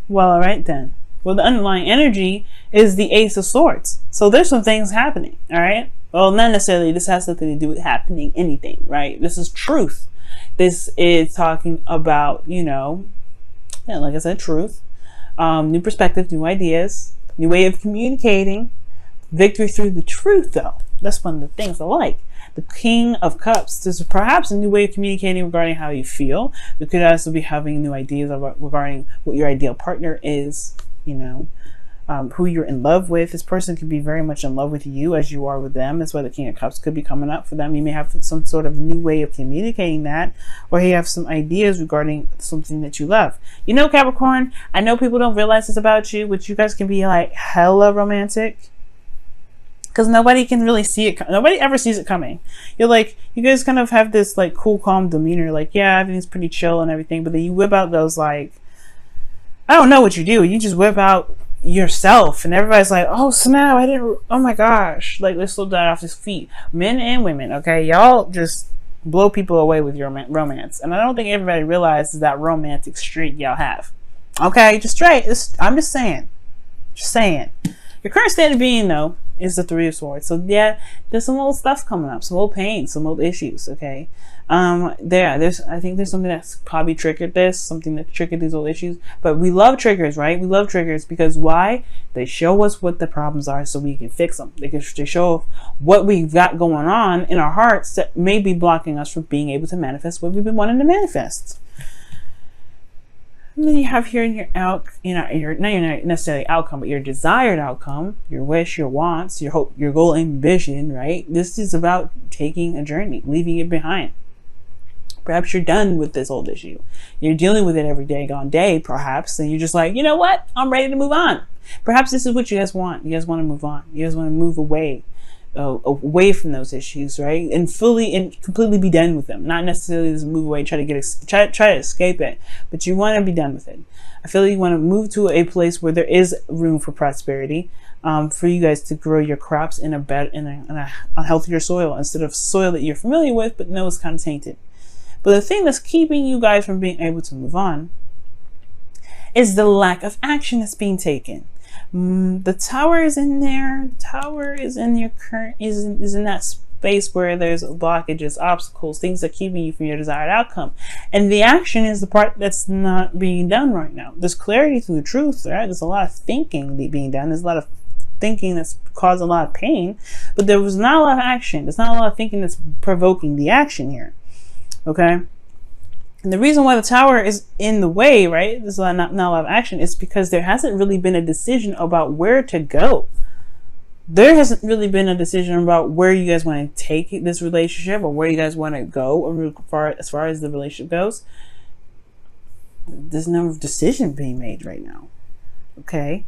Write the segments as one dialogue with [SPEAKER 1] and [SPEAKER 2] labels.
[SPEAKER 1] Well, all right then. Well, the underlying energy is the Ace of Swords. So there's some things happening, all right? Well, not necessarily this has something to do with happening anything, right? This is truth. This is talking about, yeah, like I said, truth, new perspective, new ideas, new way of communicating, victory through the truth, though. That's one of the things I like. The King of Cups. There's perhaps a new way of communicating regarding how you feel. You could also be having new ideas regarding what your ideal partner is, who you're in love with. This person could be very much in love with you as you are with them. That's why the King of Cups could be coming up for them. You may have some sort of new way of communicating that, or you have some ideas regarding something that you love. Capricorn, I know people don't realize this about you, but you guys can be like hella romantic. Because nobody can really see it. Nobody ever sees it coming. You guys kind of have this like cool, calm demeanor. Like, yeah, everything's pretty chill and everything. But then you whip out those like, I don't know what you do. You just whip out yourself. And everybody's like, oh, snap. Oh my gosh. Like, let's slow down off his feet. Men and women, okay? Y'all just blow people away with your romance. And I don't think everybody realizes that romantic streak y'all have. Okay? I'm just saying. Your current state of being, though, is the Three of Swords. So yeah, there's some old stuff coming up, some old pain, some old issues. Okay, I think there's something that's probably triggered this, something that triggered these old issues. But we love triggers, right? We love triggers because why? They show us what the problems are, so we can fix them. They show what we've got going on in our hearts that may be blocking us from being able to manifest what we've been wanting to manifest. And then you have here in your not necessarily outcome, but your desired outcome, your wish, your wants, your hope, your goal, ambition, right? This is about taking a journey, leaving it behind. Perhaps you're done with this old issue. You're dealing with it every day, perhaps, and you're just like, you know what? I'm ready to move on. Perhaps this is what you guys want. You guys want to move on. You guys want to move away from those issues, right? And completely be done with them. Not necessarily just move away, try to escape it, but you want to be done with it. I feel like you want to move to a place where there is room for prosperity, for you guys to grow your crops in a healthier soil instead of soil that you're familiar with, but know is kind of tainted. But the thing that's keeping you guys from being able to move on is the lack of action that's being taken. The Tower is in there. The Tower is in your is in that space where there's blockages, obstacles, things that are keeping you from your desired outcome. And the action is the part that's not being done right now. There's clarity through the truth, right? There's a lot of thinking being done. There's a lot of thinking that's caused a lot of pain, but there was not a lot of action. There's not a lot of thinking that's provoking the action here. Okay? And the reason why the Tower is in the way, right? There's not a lot of action. Is because there hasn't really been a decision about where to go. There hasn't really been a decision about where you guys want to take this relationship or where you guys want to go as far as the relationship goes. There's no decision being made right now. Okay?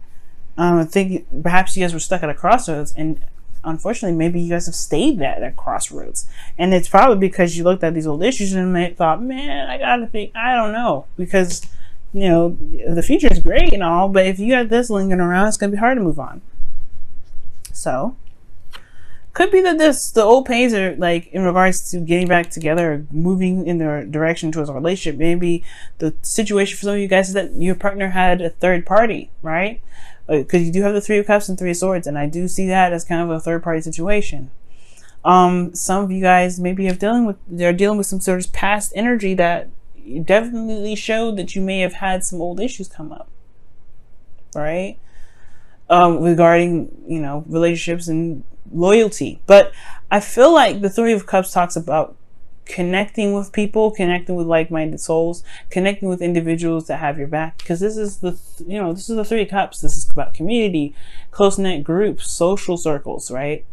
[SPEAKER 1] I think perhaps you guys were stuck at a crossroads, and unfortunately, maybe you guys have stayed at that crossroads. And it's probably because you looked at these old issues and thought, man, I gotta think, I don't know. Because, the future is great and all, but if you got this lingering around, it's gonna be hard to move on. So, could be that the old pains are like in regards to getting back together or moving in the direction towards a relationship. Maybe the situation for some of you guys is that your partner had a third party, right? Because you do have the Three of Cups and Three of Swords, and I do see that as kind of a third-party situation. Some of you guys maybe they're dealing with some sort of past energy that definitely showed that you may have had some old issues come up, right? Regarding relationships and loyalty. But I feel like the Three of Cups talks about connecting with people, connecting with like-minded souls, connecting with individuals that have your back, because this is the Three of Cups. This is about community, close-knit groups, social circles, right?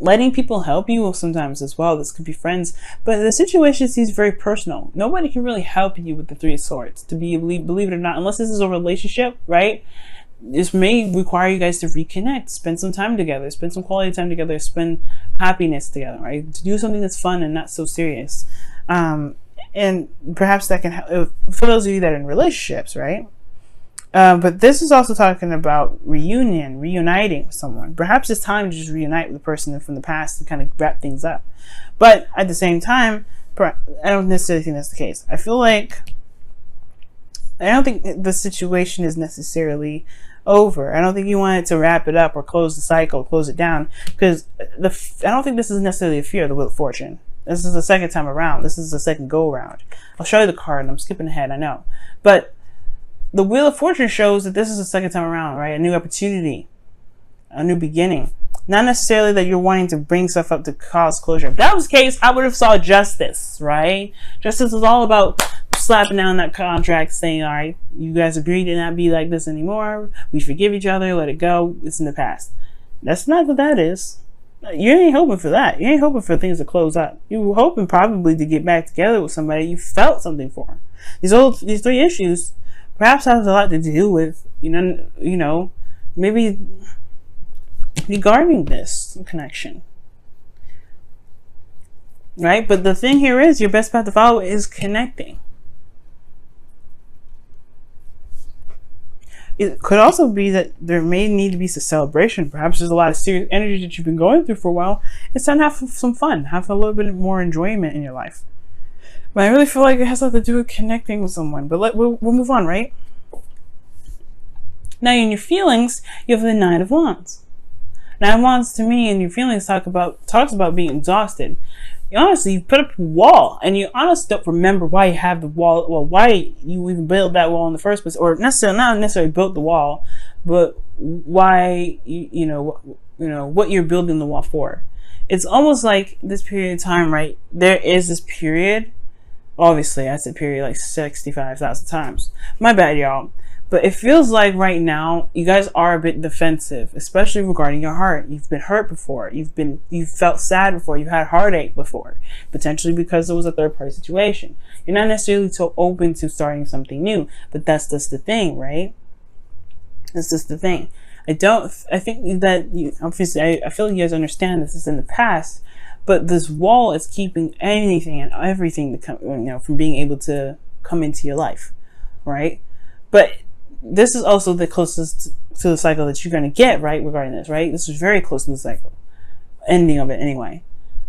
[SPEAKER 1] Letting people help you sometimes as well. This could be friends, but the situation seems very personal. Nobody can really help you with the Three of Swords, believe it or not, unless this is a relationship, right? This may require you guys to reconnect, spend some time together, spend some quality time together, spend happiness together, right? To do something that's fun and not so serious. And perhaps that can help for those of you that are in relationships, right? But this is also talking about reuniting with someone. Perhaps it's time to just reunite with a person from the past to kind of wrap things up. But at the same time, I don't necessarily think that's the case. I feel like I don't think the situation is necessarily over. I don't think you wanted to wrap it up or close the cycle, close it down, because I don't think this is necessarily a fear of the Wheel of Fortune. This is the second time around. This is the second go around. I'll show you the card, and I'm skipping ahead, I know. But the Wheel of Fortune shows that this is the second time around, right? A new opportunity, a new beginning. Not necessarily that you're wanting to bring stuff up to cause closure. If that was the case, I would have saw justice, right? Justice is all about slapping down that contract, saying, all right, you guys agree to not be like this anymore. We forgive each other, let it go. It's in the past. That's not what that is. You ain't hoping for that. You ain't hoping for things to close up. You were hoping probably to get back together with somebody you felt something for. These three issues perhaps has a lot to do with, you know, maybe regarding this connection. Right? But the thing here is your best path to follow is connecting. It could also be that there may need to be some celebration. Perhaps there's a lot of serious energy that you've been going through for a while. It's time to have some fun. Have a little bit more enjoyment in your life. But I really feel like it has a lot to do with connecting with someone. But we'll move on, right? Now, in your feelings, you have the Nine of Wands. Nine of Wands, to me, in your feelings, talks about being exhausted. Honestly, you put up a wall, and you honestly don't remember why you have the wall, well, why you even built that wall in the first place, or not necessarily built the wall, but why you know what you're building the wall for. It's almost like this period of time, right? There is this period. Obviously, I said period like 65,000 times. My bad, y'all. But it feels like right now you guys are a bit defensive, especially regarding your heart. You've been hurt before. You've felt sad before. You've had heartache before, potentially because it was a third-party situation. You're not necessarily so open to starting something new, but that's just the thing, right? That's just the thing. I think that obviously I feel you guys understand this is in the past, but this wall is keeping anything and everything to come, from being able to come into your life, right? But this is also the closest to the cycle that you're going to get, right, regarding this, right? This is very close to the cycle, ending of it anyway.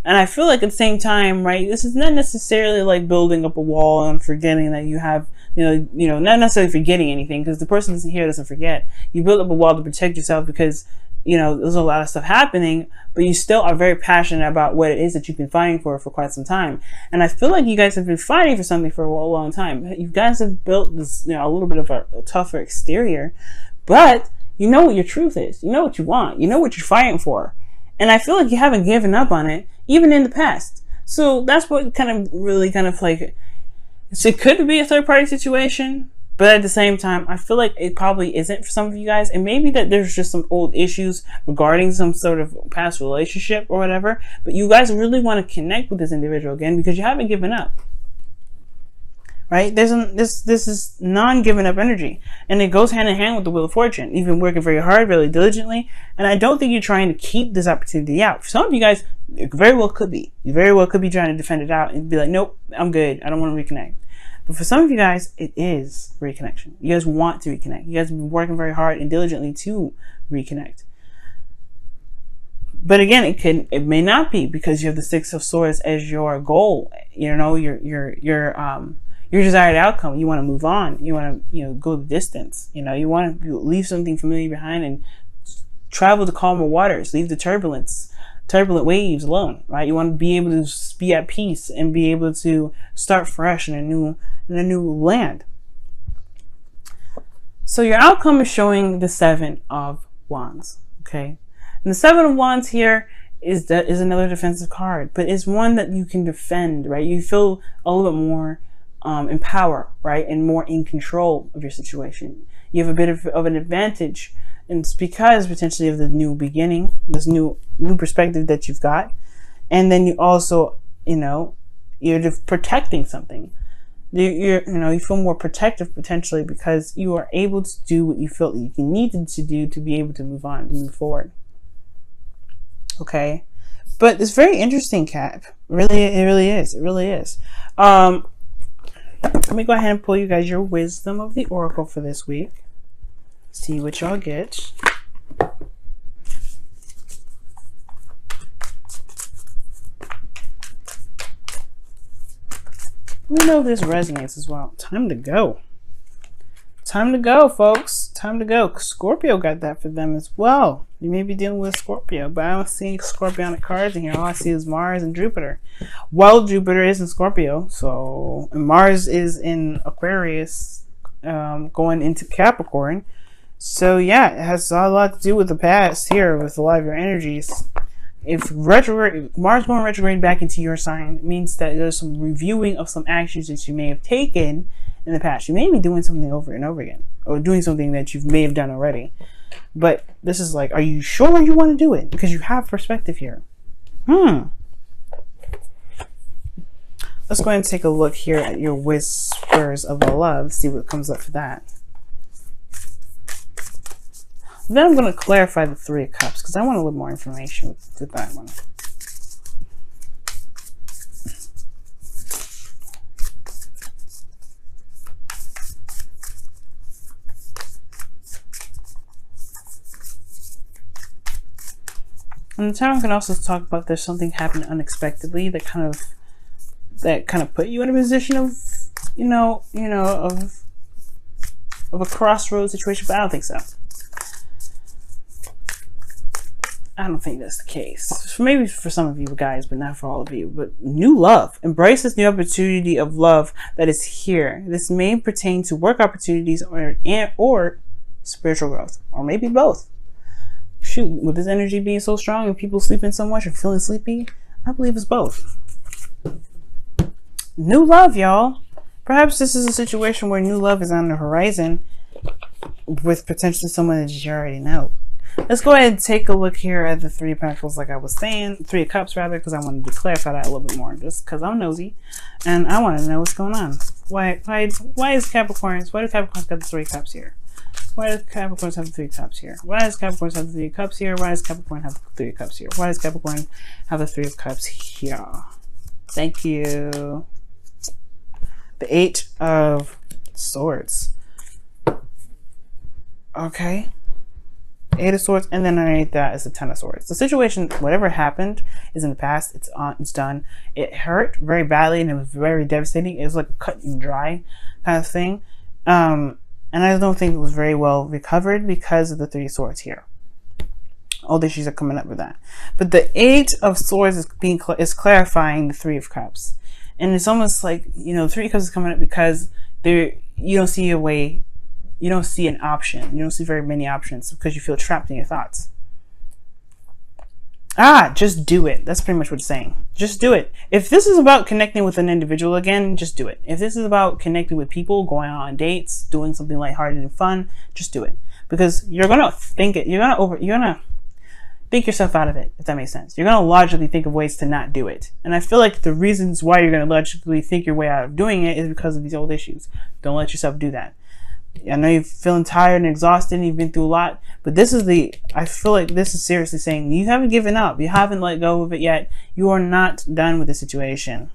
[SPEAKER 1] And I feel like at the same time, right, this is not necessarily like building up a wall and forgetting that you have, not necessarily forgetting anything, because the person that's here doesn't forget. You build up a wall to protect yourself because, there's a lot of stuff happening, but you still are very passionate about what it is that you've been fighting for quite some time. And I feel like you guys have been fighting for something for a long time. You guys have built this, a little bit of a tougher exterior, but you know what your truth is. You know what you want. You know what you're fighting for. And I feel like you haven't given up on it, even in the past. So that's what so it could be a third party situation, but at the same time, I feel like it probably isn't for some of you guys. And maybe that there's just some old issues regarding some sort of past relationship or whatever. But you guys really want to connect with this individual again because you haven't given up. Right? This is non-giving up energy. And it goes hand in hand with the Wheel of Fortune. You've been working very hard, really diligently. And I don't think you're trying to keep this opportunity out. For some of you guys, it very well could be. You very well could be trying to defend it out and be like, nope, I'm good. I don't want to reconnect. But for some of you guys, it is reconnection. You guys want to reconnect. You guys have been working very hard and diligently to reconnect. But again, it may not be because you have the Six of Swords as your goal. Your desired outcome. You want to move on. You want to go the distance. You want to leave something familiar behind and travel to calmer waters. Leave the turbulent waves alone, right? You want to be able to be at peace and be able to start fresh in a new land. So your outcome is showing the Seven of Wands, okay? And the Seven of Wands here is another defensive card, but it's one that you can defend, right? You feel a little bit more in power, right? And more in control of your situation. You have a bit of an advantage. And it's because potentially of the new beginning, this new perspective that you've got. And then you also, you're just protecting something. You feel more protective potentially because you are able to do what you felt you needed to do to be able to move on, to move forward. Okay. But it's very interesting, Cap. Really, it really is. It really is. Let me go ahead and pull you guys your wisdom of the Oracle for this week. See what y'all get. Let me know if this resonates as well. Time to go. Time to go, folks. Time to go. Scorpio got that for them as well. You may be dealing with Scorpio, but I don't see Scorpionic cards in here. All I see is Mars and Jupiter. Well, Jupiter is in Scorpio, so and Mars is in Aquarius, going into Capricorn. So yeah, it has a lot to do with the past here with a lot of your energies. If retrograde, Mars going retrograde back into your sign, it means that there's some reviewing of some actions that you may have taken in the past. You may be doing something over and over again, or doing something that you may have done already. But this is like, are you sure you want to do it? Because you have perspective here. Let's go ahead and take a look here at your whispers of love, see what comes up for that. Then I'm going to clarify the Three of Cups because I want a little more information with that one. And the Tower can also talk about there's something happened unexpectedly that kind of put you in a position of, of a crossroads situation, but I don't think so. I don't think that's the case. Maybe for some of you guys, but not for all of you. But new love. Embrace this new opportunity of love that is here. This may pertain to work opportunities or spiritual growth, or maybe both. Shoot, with this energy being so strong and people sleeping so much or feeling sleepy, I believe it's both. New love, y'all. Perhaps this is a situation where new love is on the horizon with potentially someone that you already know. Let's go ahead and take a look here at the Three of Pentacles, like I was saying, Three of Cups rather, because I wanted to clarify that a little bit more, just because I'm nosy and I want to know what's going on. Why is Capricorns? Why do Capricorns got the Three of Cups here? Why does Capricorns have the Three of Cups here? Why does Capricorns have the Three of Cups here? Why does Capricorn have the Three of Cups here? Why does Capricorn have the Three of Cups here? Thank you. The Eight of Swords. Okay. Eight of Swords, and then underneath that is the Ten of Swords. The situation, whatever happened, is in the past. It's on. It's done. It hurt very badly, and it was very devastating. It was like cut and dry kind of thing. And I don't think it was very well recovered because of the Three of Swords here. All the issues are coming up with that. But the Eight of Swords is clarifying the Three of Cups, and it's almost like Three of Cups is coming up because you don't see a way. You don't see an option. You don't see very many options because you feel trapped in your thoughts. Just do it. That's pretty much what it's saying. Just do it. If this is about connecting with an individual again, just do it. If this is about connecting with people, going on dates, doing something lighthearted and fun, just do it. Because you're gonna think it. You're gonna think yourself out of it, if that makes sense. You're gonna logically think of ways to not do it. And I feel like the reasons why you're gonna logically think your way out of doing it is because of these old issues. Don't let yourself do that. I know you're feeling tired and exhausted and you've been through a lot, but I feel like this is seriously saying you haven't given up. You haven't let go of it yet. You are not done with the situation.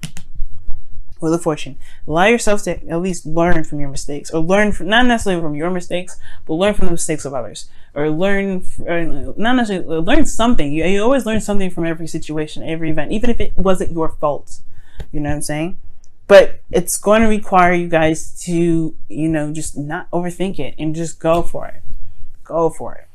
[SPEAKER 1] Wheel of Fortune. Allow yourself to at least learn from your mistakes, or learn from, not necessarily from your mistakes, but learn from the mistakes of others, or learn something. You always learn something from every situation, every event, even if it wasn't your fault. You know what I'm saying? But it's going to require you guys to, just not overthink it and just go for it. Go for it.